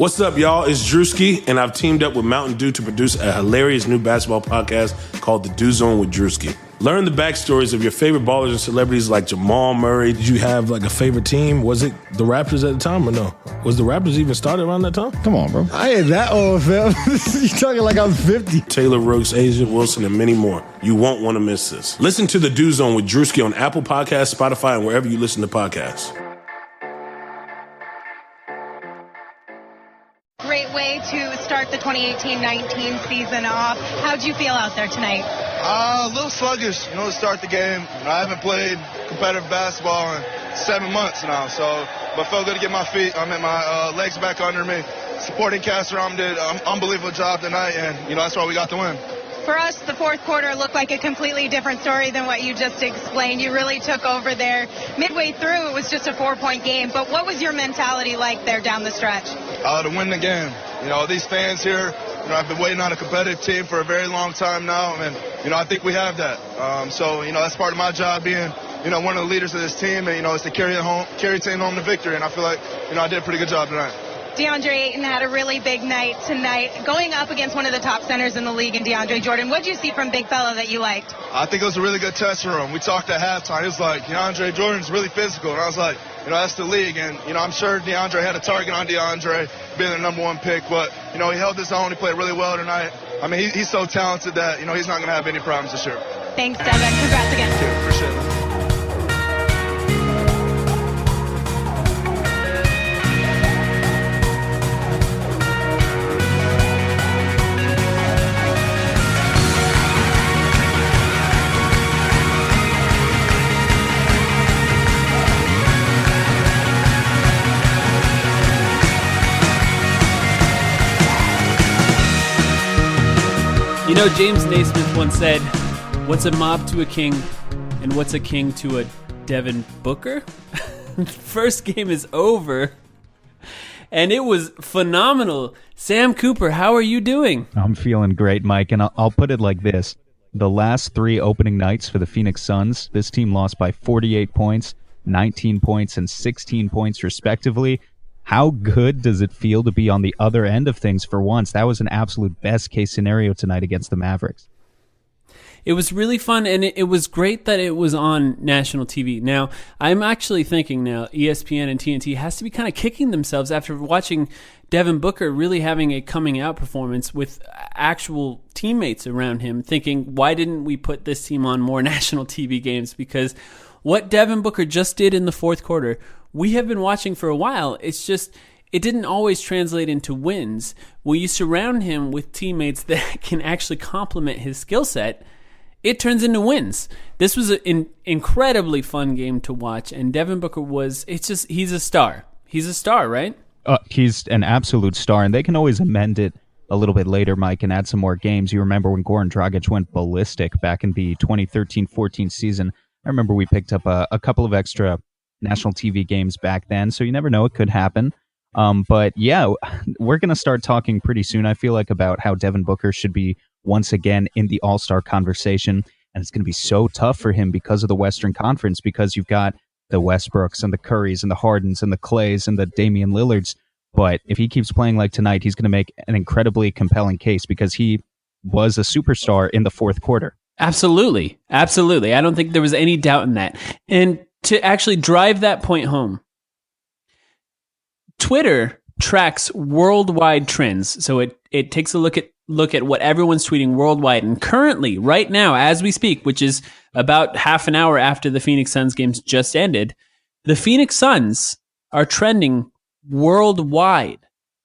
What's up, y'all? It's Drewski, and I've teamed up with Mountain Dew to produce a hilarious new basketball podcast called The Dew Zone with Drewski. Learn the backstories of your favorite ballers and celebrities like Jamal Murray. Did you have like a favorite team? Was it the Raptors at the time or no? Was the Raptors even started around that time? Come on, bro. I ain't that old, fam. You talking like I'm 50. Taylor Rooks, Asia Wilson, and many more. You won't want to miss this. Listen to The Dew Zone with Drewski on Apple Podcasts, Spotify, and wherever you listen to podcasts. Great way to start the 2018-19 season off. How'd you feel out there tonight? A little sluggish, to start the game. I haven't played competitive basketball in 7 months now, but felt good to get my feet. My legs back under me. Supporting cast around did an unbelievable job tonight, and that's why we got the win. For us, the fourth quarter looked like a completely different story than what you just explained. You really took over there. Midway through, it was just a 4-point game. But what was your mentality like there down the stretch? To win the game. These fans here, I've been waiting on a competitive team for a very long time now, and, I think we have that. That's part of my job being, one of the leaders of this team, and, is to carry the team home to victory, and I feel like, I did a pretty good job tonight. DeAndre Ayton had a really big night tonight, going up against one of the top centers in the league in DeAndre Jordan. What did you see from Big Fella that you liked? I think it was a really good test for him. We talked at halftime. It was like, DeAndre Jordan's really physical. And I was like, that's the league. And, I'm sure DeAndre had a target on DeAndre being the number one pick. But, he held his own. He played really well tonight. He's so talented that, he's not going to have any problems this year. Thanks, Devin. Congrats again. Thank you. Appreciate it. James Naismith once said, "What's a mob to a king, and what's a king to a Devin Booker?" First game is over, and it was phenomenal. Sam Cooper, how are you doing? I'm feeling great, Mike, and I'll put it like this. The last 3 opening nights for the Phoenix Suns, this team lost by 48 points, 19 points, and 16 points respectively. How good does it feel to be on the other end of things for once? That was an absolute best-case scenario tonight against the Mavericks. It was really fun, and it was great that it was on national TV. Now, I'm actually thinking now ESPN and TNT has to be kind of kicking themselves after watching Devin Booker really having a coming-out performance with actual teammates around him, thinking, why didn't we put this team on more national TV games? Because what Devin Booker just did in the fourth quarter, we have been watching for a while. It's just, it didn't always translate into wins. When you surround him with teammates that can actually complement his skill set, it turns into wins. This was an incredibly fun game to watch, and Devin Booker he's a star. He's a star, right? He's an absolute star, and they can always amend it a little bit later, Mike, and add some more games. You remember when Goran Dragic went ballistic back in the 2013-14 season. I remember we picked up a couple of extra national TV games back then, so you never know, it could happen. But yeah, we're going to start talking pretty soon, I feel like, about how Devin Booker should be once again in the All-Star conversation, and it's going to be so tough for him because of the Western Conference, because you've got the Westbrooks and the Currys and the Hardens and the Clays and the Damian Lillards. But if he keeps playing like tonight, he's going to make an incredibly compelling case because he was a superstar in the fourth quarter. Absolutely. Absolutely. I don't think there was any doubt in that. And to actually drive that point home, Twitter tracks worldwide trends. So it takes a look at what everyone's tweeting worldwide. And currently, right now, as we speak, which is about half an hour after the Phoenix Suns games just ended, the Phoenix Suns are trending worldwide,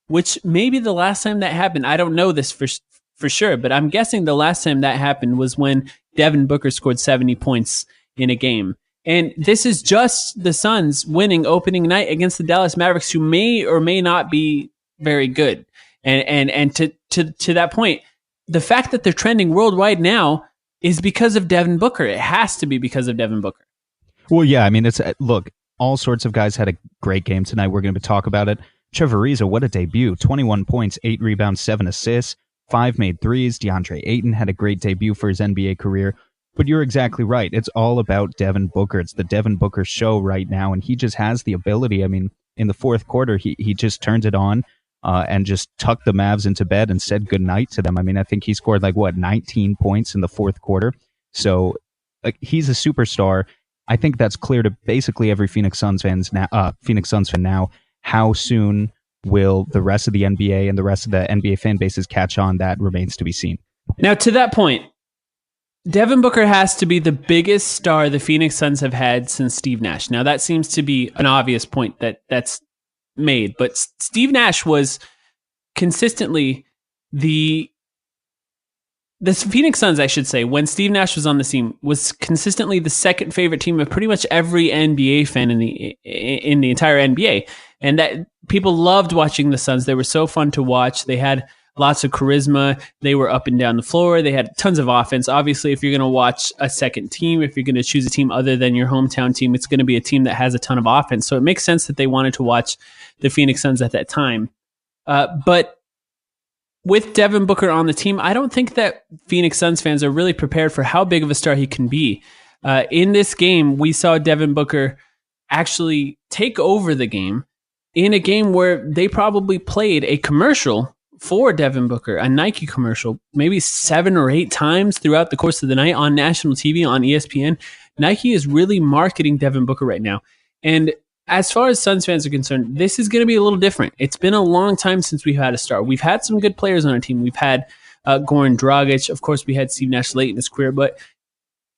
which maybe the last time that happened, I don't know this for sure, but I'm guessing the last time that happened was when Devin Booker scored 70 points in a game. And this is just the Suns winning opening night against the Dallas Mavericks, who may or may not be very good. And to that point, the fact that they're trending worldwide now is because of Devin Booker. It has to be because of Devin Booker. Well, yeah, I mean, look, all sorts of guys had a great game tonight. We're going to talk about it. Trevor Ariza, what a debut. 21 points, 8 rebounds, 7 assists, 5 made threes. DeAndre Ayton had a great debut for his NBA career. But you're exactly right. It's all about Devin Booker. It's the Devin Booker show right now, and he just has the ability. I mean, in the fourth quarter, he just turned it on. and just tucked the Mavs into bed and said goodnight to them. I mean, I think he scored 19 points in the fourth quarter. So he's a superstar. I think that's clear to basically every Phoenix Suns fan now. How soon will the rest of the NBA and the rest of the NBA fan bases catch on? That remains to be seen. Now, to that point, Devin Booker has to be the biggest star the Phoenix Suns have had since Steve Nash. Now, that seems to be an obvious point that's made, but Steve Nash was consistently the Phoenix Suns, I should say, when Steve Nash was on the team, was consistently the second favorite team of pretty much every NBA fan in the entire NBA. And that people loved watching the Suns. They were so fun to watch. They had lots of charisma. They were up and down the floor. They had tons of offense. Obviously, if you're going to watch a second team, if you're going to choose a team other than your hometown team, it's going to be a team that has a ton of offense. So it makes sense that they wanted to watch the Phoenix Suns at that time. But with Devin Booker on the team, I don't think that Phoenix Suns fans are really prepared for how big of a star he can be. In this game, we saw Devin Booker actually take over the game in a game where they probably played a commercial for Devin Booker, a Nike commercial, maybe 7 or 8 times throughout the course of the night on national TV, on ESPN. Nike is really marketing Devin Booker right now. And as far as Suns fans are concerned, this is going to be a little different. It's been a long time since we've had a star. We've had some good players on our team. We've had Goran Dragic. Of course, we had Steve Nash late in his career. But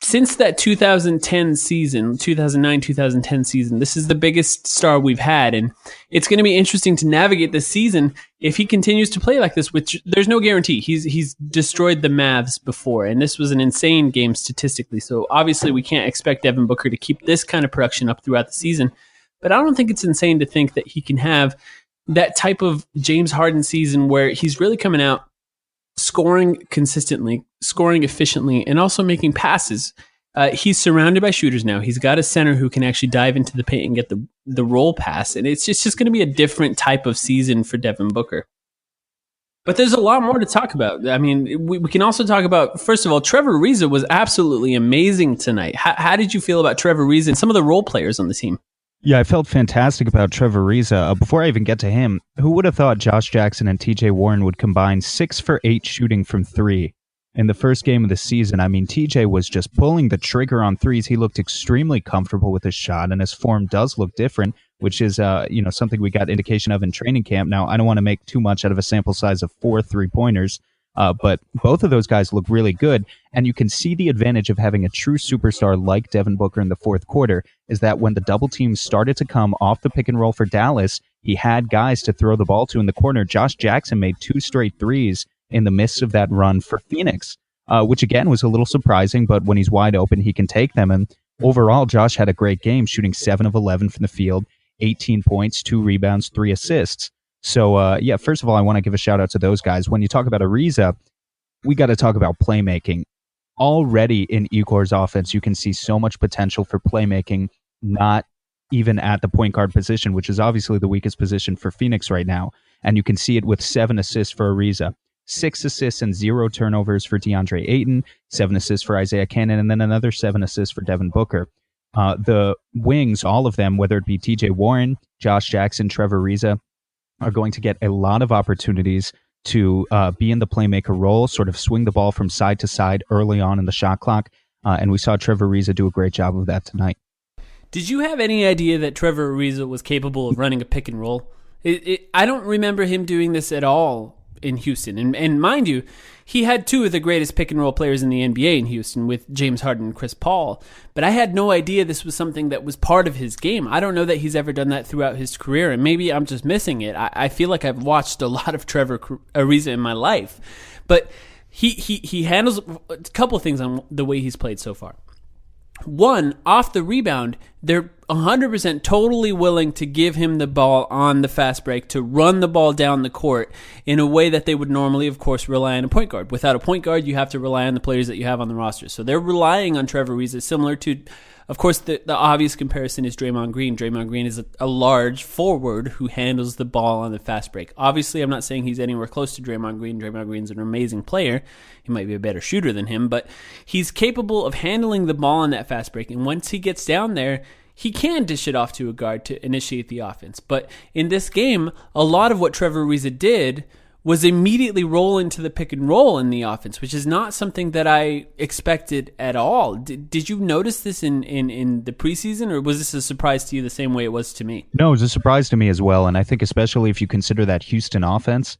since that 2010 season, 2009-2010 season, this is the biggest star we've had. And it's going to be interesting to navigate this season if he continues to play like this, which there's no guarantee. He's destroyed the Mavs before, and this was an insane game statistically. So obviously we can't expect Devin Booker to keep this kind of production up throughout the season. But I don't think it's insane to think that he can have that type of James Harden season where he's really coming out, scoring consistently, scoring efficiently, and also making passes. He's surrounded by shooters now. He's got a center who can actually dive into the paint and get the roll pass. And it's just going to be a different type of season for Devin Booker. But there's a lot more to talk about. I mean, we can also talk about, first of all, Trevor Ariza was absolutely amazing tonight. How did you feel about Trevor Ariza and some of the role players on the team? Yeah, I felt fantastic about Trevor Ariza. Before I even get to him, who would have thought Josh Jackson and TJ Warren would combine 6 for 8 shooting from 3 in the first game of the season? I mean, TJ was just pulling the trigger on threes. He looked extremely comfortable with his shot, and his form does look different, which is something we got indication of in training camp. Now, I don't want to make too much out of a sample size of 4 3-pointers, but both of those guys look really good, and you can see the advantage of having a true superstar like Devin Booker in the fourth quarter is that when the double teams started to come off the pick and roll for Dallas, he had guys to throw the ball to in the corner. Josh Jackson made 2 straight threes in the midst of that run for Phoenix, which again was a little surprising, but when he's wide open, he can take them. And overall, Josh had a great game, shooting 7 of 11 from the field, 18 points, 2 rebounds, 3 assists. So, first of all, I want to give a shout out to those guys. When you talk about Ariza, we got to talk about playmaking. Already in Igor's offense, you can see so much potential for playmaking, not even at the point guard position, which is obviously the weakest position for Phoenix right now. And you can see it with 7 assists for Ariza, 6 assists and 0 turnovers for DeAndre Ayton, 7 assists for Isaiah Cannon, and then another 7 assists for Devin Booker. The wings, all of them, whether it be TJ Warren, Josh Jackson, Trevor Ariza, are going to get a lot of opportunities to be in the playmaker role, sort of swing the ball from side to side early on in the shot clock. And we saw Trevor Ariza do a great job of that tonight. Did you have any idea that Trevor Ariza was capable of running a pick and roll? I don't remember him doing this at all in Houston. And mind you, he had 2 of the greatest pick and roll players in the NBA in Houston with James Harden and Chris Paul. But I had no idea this was something that was part of his game. I don't know that he's ever done that throughout his career, and maybe I'm just missing it. I feel like I've watched a lot of Trevor Ariza in my life. But he handles a couple of things on the way he's played so far. One, off the rebound, they're 100% totally willing to give him the ball on the fast break, to run the ball down the court in a way that they would normally, of course, rely on a point guard. Without a point guard, you have to rely on the players that you have on the roster. So they're relying on Trevor Ariza, similar to, of course, the obvious comparison is Draymond Green. Draymond Green is a large forward who handles the ball on the fast break. Obviously, I'm not saying he's anywhere close to Draymond Green. Draymond Green's an amazing player. He might be a better shooter than him, but he's capable of handling the ball on that fast break. And once he gets down there, he can dish it off to a guard to initiate the offense. But in this game, a lot of what Trevor Ariza did was immediately roll into the pick and roll in the offense, which is not something that I expected at all. Did you notice this in the preseason, or was this a surprise to you the same way it was to me? No, it was a surprise to me as well, and I think especially if you consider that Houston offense,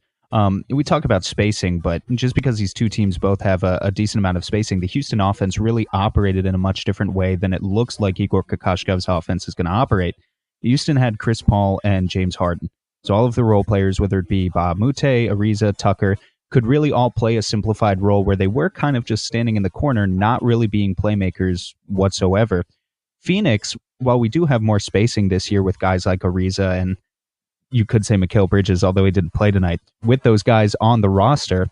we talk about spacing, but just because these two teams both have a decent amount of spacing, the Houston offense really operated in a much different way than it looks like Igor Kokoshkov's offense is going to operate. Houston had Chris Paul and James Harden. So all of the role players, whether it be Bob Mute, Ariza, Tucker, could really all play a simplified role where they were kind of just standing in the corner, not really being playmakers whatsoever. Phoenix, while we do have more spacing this year with guys like Ariza and you could say Mikal Bridges, although he didn't play tonight, with those guys on the roster,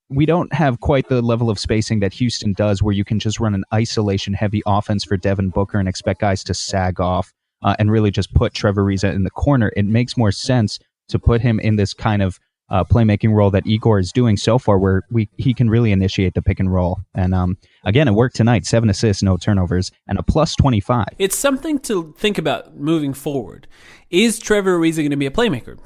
we don't have quite the level of spacing that Houston does where you can just run an isolation-heavy offense for Devin Booker and expect guys to sag off and really just put Trevor Ariza in the corner. It makes more sense to put him in this kind of playmaking role that Igor is doing so far where he can really initiate the pick and roll. And again, it worked tonight, 7 assists, no turnovers, and a plus 25. It's something to think about moving forward. Is Trevor Ariza going to be a playmaker?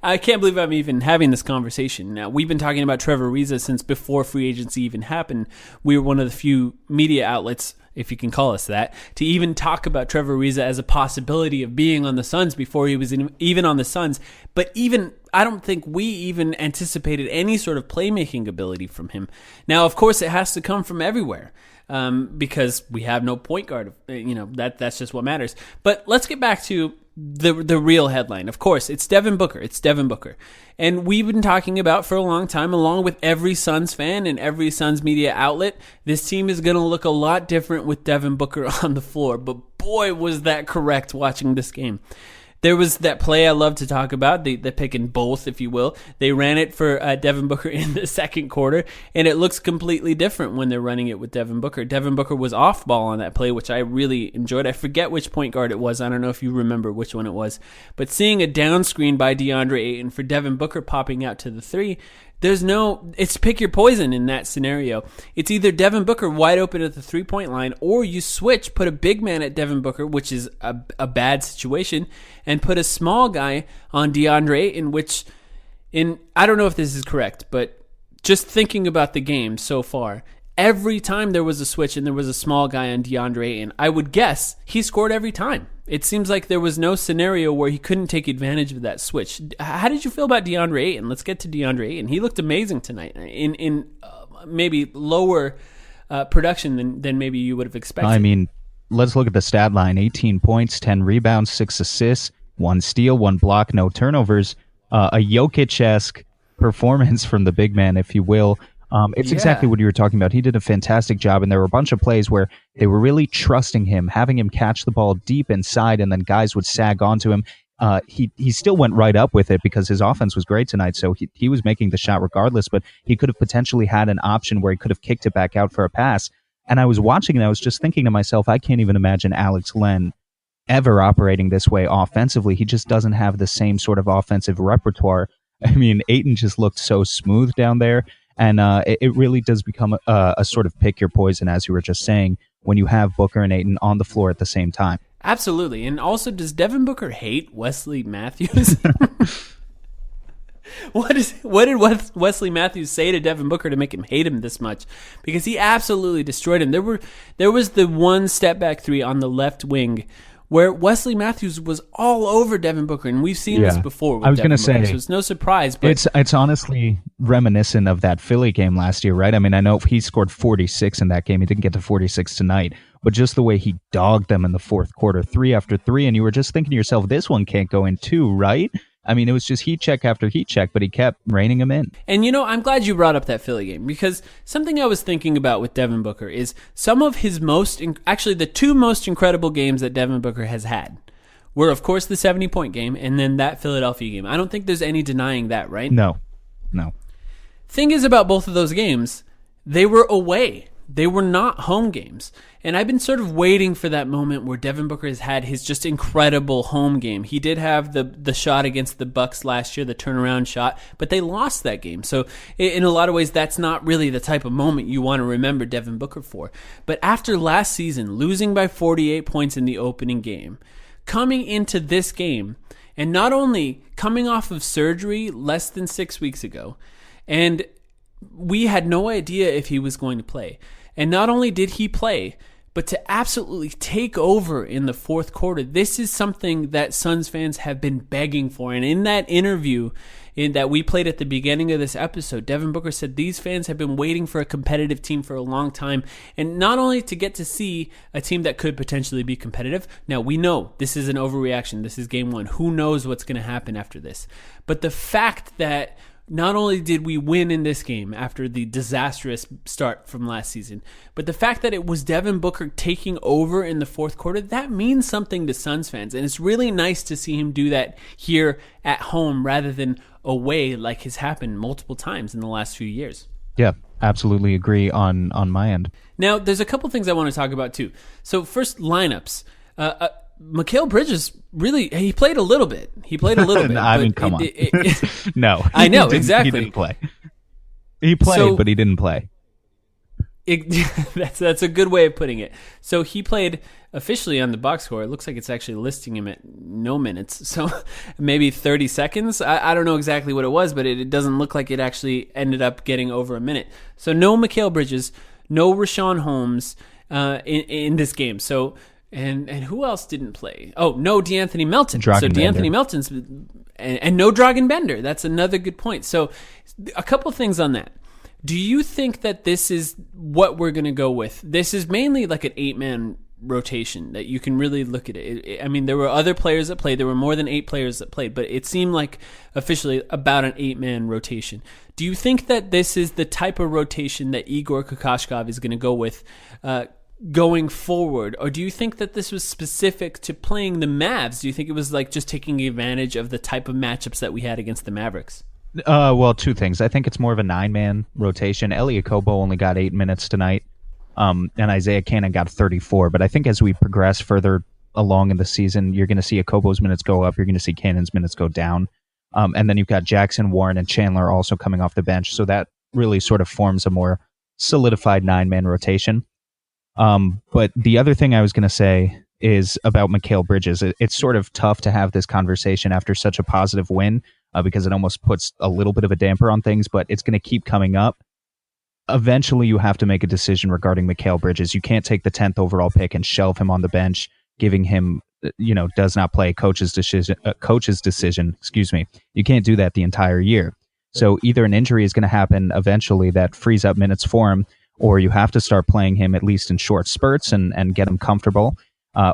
I can't believe I'm even having this conversation. Now, we've been talking about Trevor Ariza since before free agency even happened. We were one of the few media outlets, if you can call us that, to even talk about Trevor Ariza as a possibility of being on the Suns before he was even on the Suns. But I don't think we even anticipated any sort of playmaking ability from him. Now, of course, it has to come from everywhere. Because we have no point guard, that's just what matters. But let's get back to the real headline. Of course, it's Devin Booker. And we've been talking about for a long time, along with every Suns fan and every Suns media outlet, this team is going to look a lot different with Devin Booker on the floor. But boy, was that correct watching this game. There was that play I love to talk about, the pick and both, if you will. They ran it for Devin Booker in the second quarter, and it looks completely different when they're running it with Devin Booker. Devin Booker was off ball on that play, which I really enjoyed. I forget which point guard it was. I don't know if you remember which one it was. But seeing a down screen by DeAndre Ayton for Devin Booker popping out to the three, it's pick your poison in that scenario. It's either Devin Booker wide open at the 3-point line, or you switch, put a big man at Devin Booker, which is a bad situation, and put a small guy on DeAndre Ayton, I don't know if this is correct, but just thinking about the game so far, every time there was a switch and there was a small guy on DeAndre Ayton, I would guess he scored every time. It seems like there was no scenario where he couldn't take advantage of that switch. How did you feel about DeAndre Ayton? Let's get to DeAndre Ayton. He looked amazing tonight in maybe lower production than maybe you would have expected. I mean, let's look at the stat line. 18 points, 10 rebounds, 6 assists, 1 steal, 1 block, no turnovers. A Jokic-esque performance from the big man, if you will. It's exactly what you were talking about. He did a fantastic job, and there were a bunch of plays where they were really trusting him, having him catch the ball deep inside, and then guys would sag onto him. He still went right up with it because his offense was great tonight, so he was making the shot regardless, but he could have potentially had an option where he could have kicked it back out for a pass. And I was watching, and I was just thinking to myself, I can't even imagine Alex Len ever operating this way offensively. He just doesn't have the same sort of offensive repertoire. I mean, Ayton just looked so smooth down there. And it really does become a sort of pick your poison, as you were just saying, when you have Booker and Ayton on the floor at the same time. Absolutely. And also, does Devin Booker hate Wesley Matthews? What did Wesley Matthews say to Devin Booker to make him hate him this much? Because he absolutely destroyed him. There was the one step back three on the left wing where Wesley Matthews was all over Devin Booker, and we've seen this before with Devin Booker, so it's no surprise. But it's honestly reminiscent of that Philly game last year, right? I mean, I know he scored 46 in that game. He didn't get to 46 tonight, but just the way he dogged them in the fourth quarter, 3 after 3, and you were just thinking to yourself, this one can't go in too, right? I mean, it was just heat check after heat check, but he kept reining him in. And, I'm glad you brought up that Philly game, because something I was thinking about with Devin Booker is some of his actually the 2 most incredible games that Devin Booker has had were, of course, the 70-point game and then that Philadelphia game. I don't think there's any denying that, right? No. Thing is about both of those games, they were away. they were not home games. And I've been sort of waiting for that moment where Devin Booker has had his just incredible home game. He did have the shot against the Bucks last year, the turnaround shot, but they lost that game. So in a lot of ways, that's not really the type of moment you want to remember Devin Booker for. But after last season, losing by 48 points in the opening game, coming into this game, and not only coming off of surgery less than 6 weeks ago, and we had no idea if he was going to play. And not only did he play, but to absolutely take over in the fourth quarter. This is something that Suns fans have been begging for. And in that interview that we played at the beginning of this episode, Devin Booker said these fans have been waiting for a competitive team for a long time. And not only to get to see a team that could potentially be competitive. Now, we know this is an overreaction. This is game one. Who knows what's going to happen after this? But the fact that not only did we win in this game after the disastrous start from last season, but the fact that it was Devin Booker taking over in the fourth quarter, that means something to Suns fans. And it's really nice to see him do that here at home rather than away like has happened multiple times in the last few years. Yeah, absolutely agree on my end. Now, there's a couple things I want to talk about too. So first, lineups. Mikal Bridges he played a little bit. I mean, come on. No. I know, exactly. He didn't play. He played, but he didn't play. That's a good way of putting it. So he played officially on the box score. It looks like it's actually listing him at no minutes. So maybe 30 seconds. I don't know exactly what it was, but it doesn't look like it actually ended up getting over a minute. So no Mikal Bridges, no Rashawn Holmes in this game. So and who else didn't play? Oh, no De'Anthony Melton. So De'Anthony Melton's and no Dragan Bender. That's another good point. So a couple things on that. Do you think that this is what we're going to go with? This is mainly like an 8-man rotation that you can really look at it. I mean, there were other players that played. There were more than 8 players that played, but it seemed like officially about an 8-man rotation. Do you think that this is the type of rotation that Igor Kokoshkov is going to go with going forward? Or do you think that this was specific to playing the Mavs? Do you think it was like just taking advantage of the type of matchups that we had against the Mavericks? Well, two things. I think it's more of a 9-man rotation. Elliot Kobo only got 8 minutes tonight, and Isaiah Cannon got 34. But I think as we progress further along in the season, you're going to see Kobo's minutes go up. You're going to see Cannon's minutes go down. And then you've got Jackson, Warren, and Chandler also coming off the bench. So that really sort of forms a more solidified 9-man rotation. But the other thing I was going to say is about Mikal Bridges. It's sort of tough to have this conversation after such a positive win because it almost puts a little bit of a damper on things, but it's going to keep coming up. Eventually, you have to make a decision regarding Mikal Bridges. You can't take the 10th overall pick and shelve him on the bench, giving him, does not play coach's decision. Excuse me. You can't do that the entire year. So either an injury is going to happen eventually that frees up minutes for him, or you have to start playing him at least in short spurts and get him comfortable,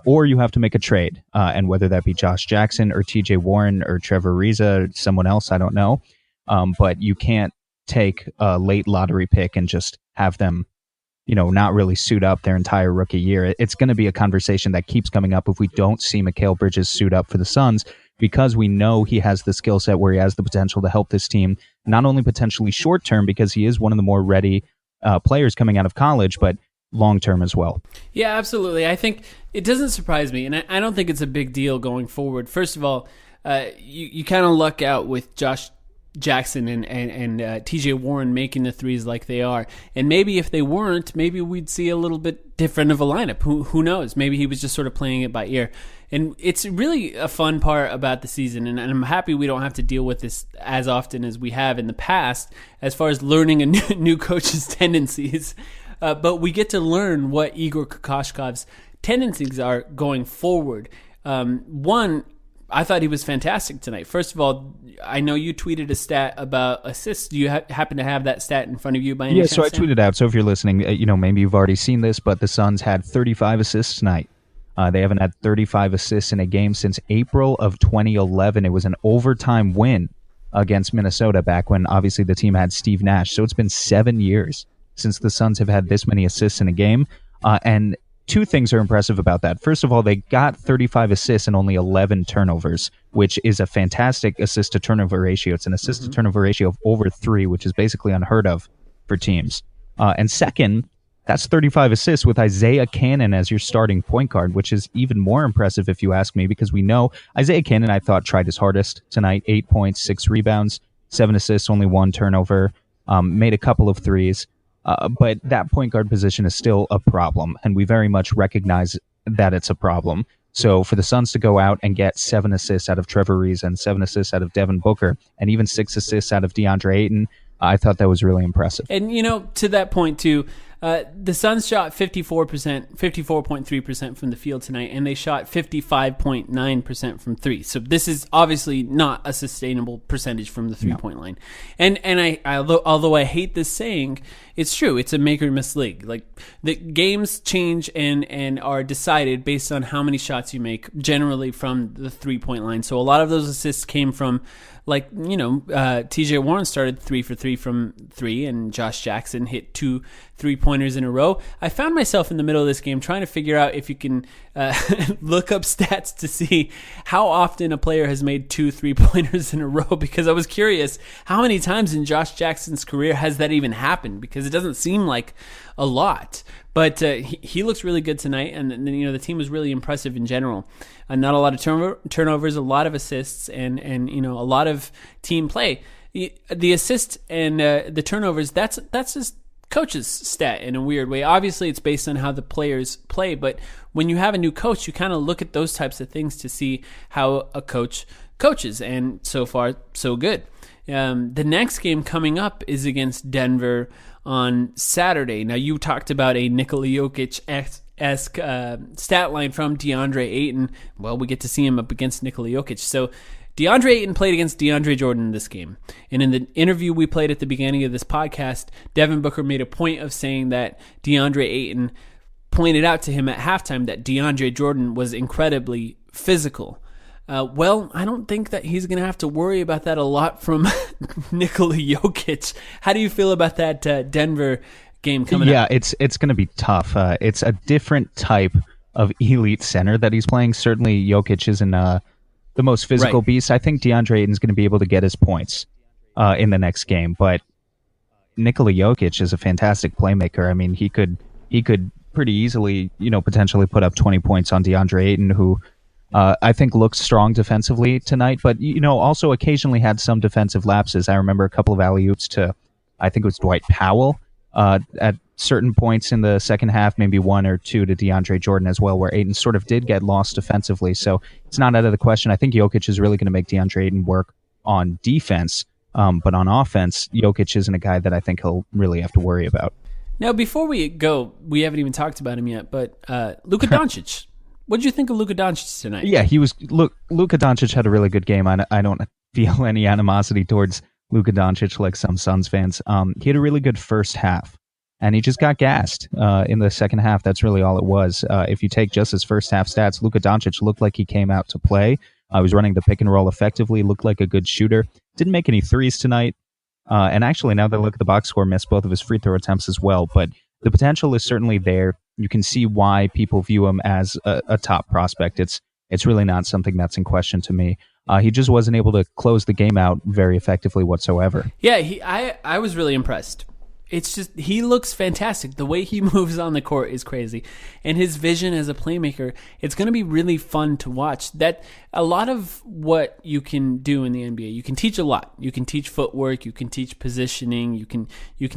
or you have to make a trade, and whether that be Josh Jackson or TJ Warren or Trevor Ariza or someone else, I don't know. But you can't take a late lottery pick and just have them, not really suit up their entire rookie year. It's going to be a conversation that keeps coming up if we don't see Mikal Bridges suit up for the Suns, because we know he has the skill set where he has the potential to help this team, not only potentially short term because he is one of the more ready players coming out of college, but long term as well. Yeah, absolutely. I think it doesn't surprise me, and I don't think it's a big deal going forward. First of all, you kind of luck out with Josh Jackson and TJ Warren making the threes like they are. And maybe if they weren't, maybe we'd see a little bit different of a lineup. Who knows? Maybe he was just sort of playing it by ear. And it's really a fun part about the season, and I'm happy we don't have to deal with this as often as we have in the past as far as learning a new coach's tendencies. But we get to learn what Igor Kokoshkov's tendencies are going forward. One, I thought he was fantastic tonight. First of all, I know you tweeted a stat about assists. Do you happen to have that stat in front of you by any chance? Yeah, so I tweeted out. So if you're listening, maybe you've already seen this, but the Suns had 35 assists tonight. They haven't had 35 assists in a game since April of 2011. It was an overtime win against Minnesota back when obviously the team had Steve Nash. So it's been 7 years since the Suns have had this many assists in a game. And two things are impressive about that. First of all, they got 35 assists and only 11 turnovers, which is a fantastic assist-to-turnover ratio. It's an assist-to-turnover ratio of over 3, which is basically unheard of for teams. And second, That's 35 assists with Isaiah Cannon as your starting point guard, which is even more impressive if you ask me, because we know Isaiah Cannon, I thought, tried his hardest tonight. 8 points, 6 rebounds, 7 assists, only 1 turnover, made a couple of threes. But that point guard position is still a problem, and we very much recognize that it's a problem. So for the Suns to go out and get 7 assists out of Trevor Ariza and 7 assists out of Devin Booker, and even 6 assists out of DeAndre Ayton, I thought that was really impressive. And, to that point, too, the Suns shot 54.3% from the field tonight, and they shot 55.9% from three. So this is obviously not a sustainable percentage from the three-point line. And although I hate this saying, it's true. It's a make or miss league. Like, the games change and are decided based on how many shots you make, generally from the three-point line. So a lot of those assists came from, TJ Warren started 3 for 3 from 3, and Josh Jackson hit 2 3-pointers in a row. I found myself in the middle of this game trying to figure out if you can look up stats to see how often a player has made 2 3-pointers in a row, because I was curious how many times in Josh Jackson's career has that even happened, because it doesn't seem like a lot. But he looks really good tonight, and the team was really impressive in general. Not a lot of turnovers, a lot of assists, and a lot of team play. The assists and the turnovers, that's just coach's stat in a weird way. Obviously, it's based on how the players play, but when you have a new coach, you kind of look at those types of things to see how a coach coaches, and so far, so good. The next game coming up is against Denver on Saturday. Now, you talked about a Nikola Jokic-esque stat line from DeAndre Ayton. Well, we get to see him up against Nikola Jokic. So DeAndre Ayton played against DeAndre Jordan in this game. And in the interview we played at the beginning of this podcast, Devin Booker made a point of saying that DeAndre Ayton pointed out to him at halftime that DeAndre Jordan was incredibly physical. Well, I don't think that he's going to have to worry about that a lot from Nikola Jokic. How do you feel about that Denver game coming up? Yeah, it's going to be tough. It's a different type of elite center that he's playing. Certainly, Jokic isn't the most physical beast. I think DeAndre Ayton's going to be able to get his points in the next game. But Nikola Jokic is a fantastic playmaker. I mean, he could pretty easily, potentially put up 20 points on DeAndre Ayton, who I think looked strong defensively tonight, but also occasionally had some defensive lapses. I remember a couple of alley-oops to, I think it was Dwight Powell at certain points in the second half, maybe 1 or 2 to DeAndre Jordan as well, where Ayton sort of did get lost defensively. So it's not out of the question. I think Jokic is really going to make DeAndre Ayton work on defense, but on offense, Jokic isn't a guy that I think he'll really have to worry about. Now, before we go, we haven't even talked about him yet, but Luka Doncic. What did you think of Luka Doncic tonight? Yeah, Luka Doncic had a really good game. I don't feel any animosity towards Luka Doncic like some Suns fans. He had a really good first half, and he just got gassed in the second half. That's really all it was. If you take just his first half stats, Luka Doncic looked like he came out to play. He was running the pick and roll effectively, looked like a good shooter. Didn't make any threes tonight. And actually, now that I look at the box score, missed both of his free throw attempts as well. But the potential is certainly there. You can see why people view him as a top prospect. It's really not something that's in question to me. He just wasn't able to close the game out very effectively whatsoever. Yeah, I was really impressed. It's just, he looks fantastic. The way he moves on the court is crazy. And his vision as a playmaker, it's going to be really fun to watch. That a lot of what you can do in the NBA, you can teach a lot. You can teach footwork, you can teach positioning, you can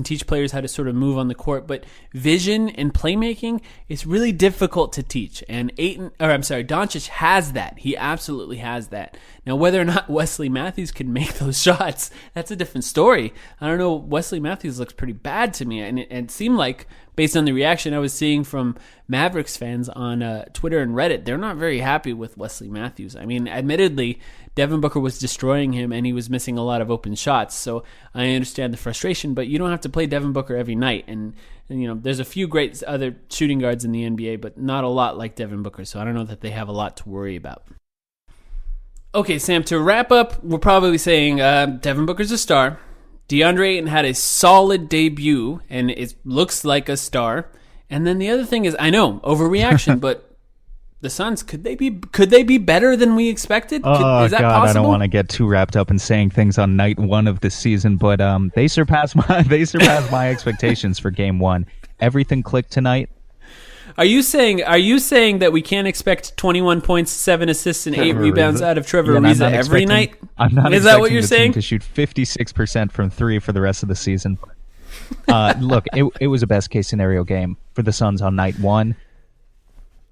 teach players how to sort of move on the court, but vision and playmaking is really difficult to teach. And Doncic has that. He absolutely has that. Now, whether or not Wesley Matthews can make those shots, that's a different story. I don't know. Wesley Matthews looks pretty bad to me, and it seemed like, based on the reaction I was seeing from Mavericks fans on Twitter and Reddit, they're not very happy with Wesley Matthews. I mean, admittedly, Devin Booker was destroying him, and he was missing a lot of open shots, so I understand the frustration, but you don't have to play Devin Booker every night, and there's a few great other shooting guards in the NBA, but not a lot like Devin Booker, so I don't know that they have a lot to worry about. Okay, Sam, to wrap up, we're probably saying Devin Booker's a star. DeAndre Ayton had a solid debut, and it looks like a star. And then the other thing is, I know, overreaction, but the Suns, could they be better than we expected? Is that possible? I don't want to get too wrapped up in saying things on night 1 of the season, but they surpassed my expectations for game 1. everything clicked tonight. Are you saying that we can't expect 21 points, 7 assists, and 8 rebounds out of Trevor Ariza every night? I'm not. Is that what you're saying? saying? To shoot 56% from 3 for the rest of the season. Look, it was a best case scenario game for the Suns on night 1.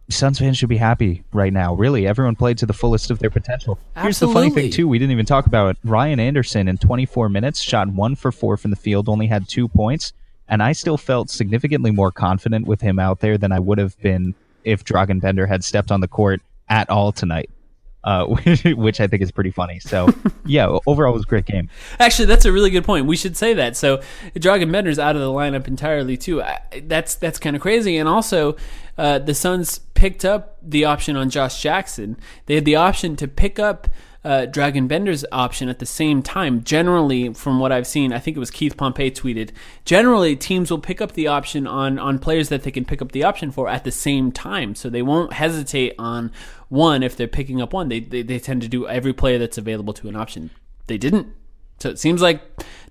Suns fans should be happy right now. Really, everyone played to the fullest of their potential. Here's the funny thing too: we didn't even talk about it. Ryan Anderson in 24 minutes shot 1 for 4 from the field, only had 2 points. And I still felt significantly more confident with him out there than I would have been if Dragan Bender had stepped on the court at all tonight, which I think is pretty funny. So, yeah, overall it was a great game. Actually, that's a really good point. We should say that. So, Dragan Bender's out of the lineup entirely, too. That's kind of crazy. And also, the Suns picked up the option on Josh Jackson. They had the option to pick up Dragan Bender's option at the same time. Generally, from what I've seen, I think it was Keith Pompey tweeted, generally teams will pick up the option on players that they can pick up the option for at the same time. So they won't hesitate on one if they're picking up one. They tend to do every player that's available to an option. They didn't. So it seems like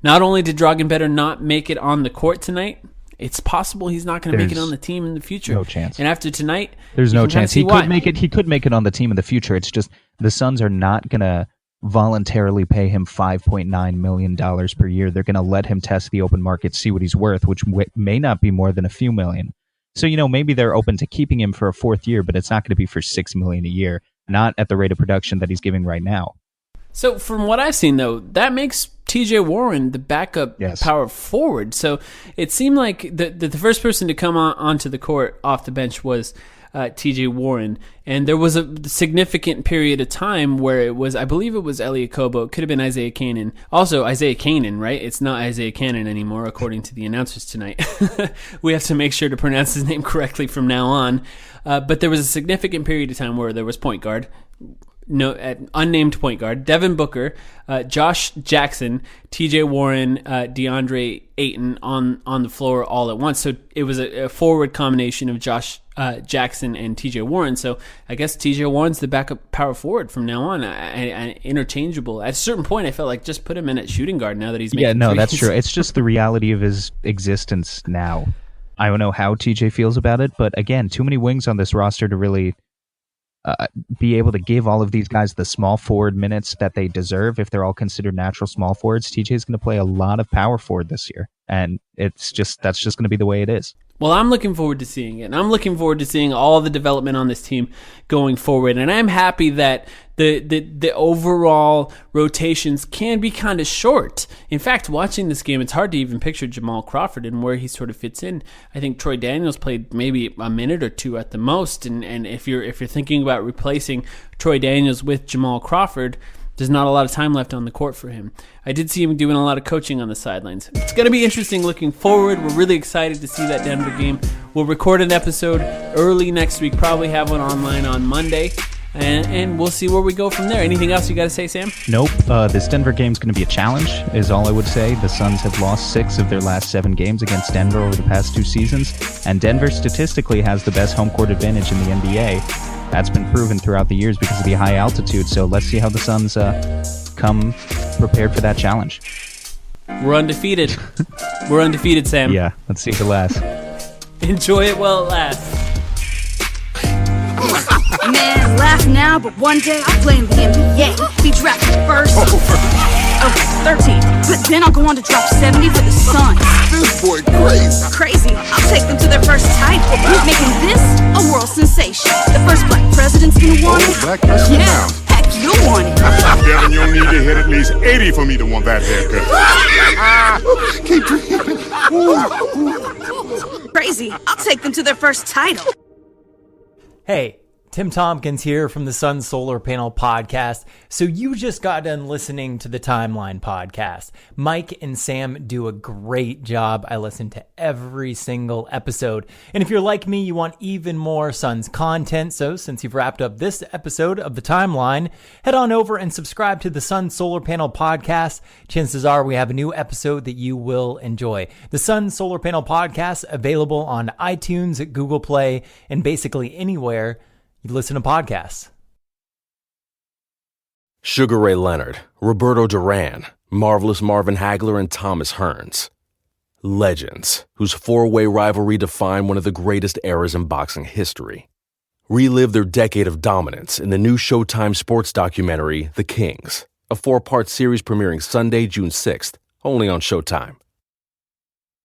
not only did Dragan Bender not make it on the court tonight, it's possible he's not going to make it on the team in the future. No chance. And after tonight, there's no chance. He could make it. He could make it on the team in the future. It's just the Suns are not going to voluntarily pay him $5.9 million per year. They're going to let him test the open market, see what he's worth, which may not be more than a few million. So, maybe they're open to keeping him for a 4th year, but it's not going to be for $6 million a year, not at the rate of production that he's giving right now. So from what I've seen, though, that makes TJ Warren the backup power forward. So it seemed like the first person to come onto the court off the bench was TJ Warren. And there was a significant period of time where I believe it was Elliot Kobo. It could have been Isaiah Canaan. Also, Isaiah Canaan, right? It's not Isaiah Canaan anymore, according to the announcers tonight. We have to make sure to pronounce his name correctly from now on. But there was a significant period of time where there was point guard. Unnamed point guard, Devin Booker, Josh Jackson, TJ Warren, DeAndre Ayton on the floor all at once. So it was a forward combination of Josh Jackson and TJ Warren. So I guess TJ Warren's the backup power forward from now on, and interchangeable. At a certain point, I felt like just put him in at shooting guard now that he's making threes. That's true. It's just the reality of his existence now. I don't know how TJ feels about it, but again, too many wings on this roster to really be able to give all of these guys the small forward minutes that they deserve if they're all considered natural small forwards. TJ is going to play a lot of power forward this year, and that's just going to be the way it is. Well, I'm looking forward to seeing it. And I'm looking forward to seeing all the development on this team going forward. And I'm happy that the overall rotations can be kind of short. In fact, watching this game, it's hard to even picture Jamal Crawford and where he sort of fits in. I think Troy Daniels played maybe a minute or two at the most. And if you're thinking about replacing Troy Daniels with Jamal Crawford, there's not a lot of time left on the court for him. I did see him doing a lot of coaching on the sidelines. It's going to be interesting looking forward. We're really excited to see that Denver game. We'll record an episode early next week, probably have one online on Monday, and we'll see where we go from there. Anything else you got to say, Sam? Nope. This Denver game's going to be a challenge, is all I would say. The Suns have lost 6 of their last 7 games against Denver over the past 2 seasons, and Denver statistically has the best home court advantage in the NBA. That's been proven throughout the years because of the high altitude. So let's see how the Suns come prepared for that challenge. We're undefeated. We're undefeated, Sam. Yeah, let's see if it lasts. Enjoy it while it lasts. Man, laugh now, but one day I'll play in the NBA. Be drafted first. Oh, 13. But then I'll go on to drop 70 for the Suns. This boy crazy. Crazy. I'll take them to their first title, making this a world sensation. The first black president's gonna want it. Black president now. Heck, you'll want it. Devin, you'll need to hit at least 80 for me to want that haircut. Keep Crazy. I'll take them to their first title. Hey, Tim Tompkins here from the Sun Solar Panel Podcast. So you just got done listening to the Timeline Podcast. Mike and Sam do a great job. I listen to every single episode. And if you're like me, you want even more Suns content. So since you've wrapped up this episode of the Timeline, head on over and subscribe to the Sun Solar Panel Podcast. Chances are we have a new episode that you will enjoy. The Sun Solar Panel Podcast, available on iTunes, Google Play, and basically anywhere you listen to podcasts. Sugar Ray Leonard, Roberto Duran, Marvelous Marvin Hagler, and Thomas Hearns. legends, whose four-way rivalry defined one of the greatest eras in boxing history. Relive their decade of dominance in the new Showtime sports documentary, The Kings, a 4-part series premiering Sunday, June 6th, only on Showtime.